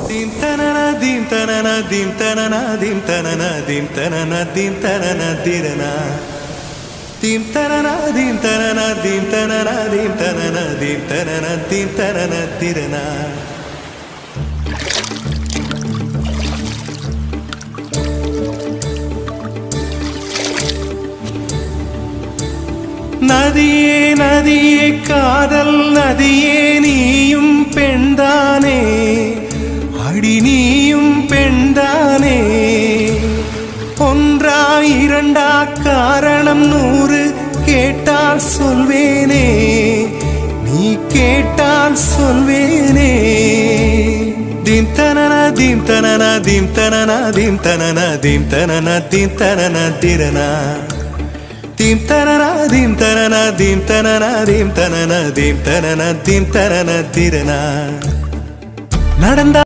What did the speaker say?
Dim tanana dim tanana dim tanana dim tanana dim tanana dim tanana dirana. Dim tanana dim tanana dim tanana dim tanana dim tanana dim tanana dirana. நதியே நதியே காதல் நதியே நீயும் பெண்தானே அடி நீயும் பெண்தானே ஒன்றா இரண்டா காரணம் 100 கேட்டால் சொல்வேனே நீ கேட்டால் சொல்வேனே தீம் தனனா தீம் தனனா தீம் தனனா தீம் தனனா தீம் தனனா தீம் தனனா திரனா Dim tanana dim tanana dim tanana dim tanana dim tanana dim tanana dirana. நடந்தா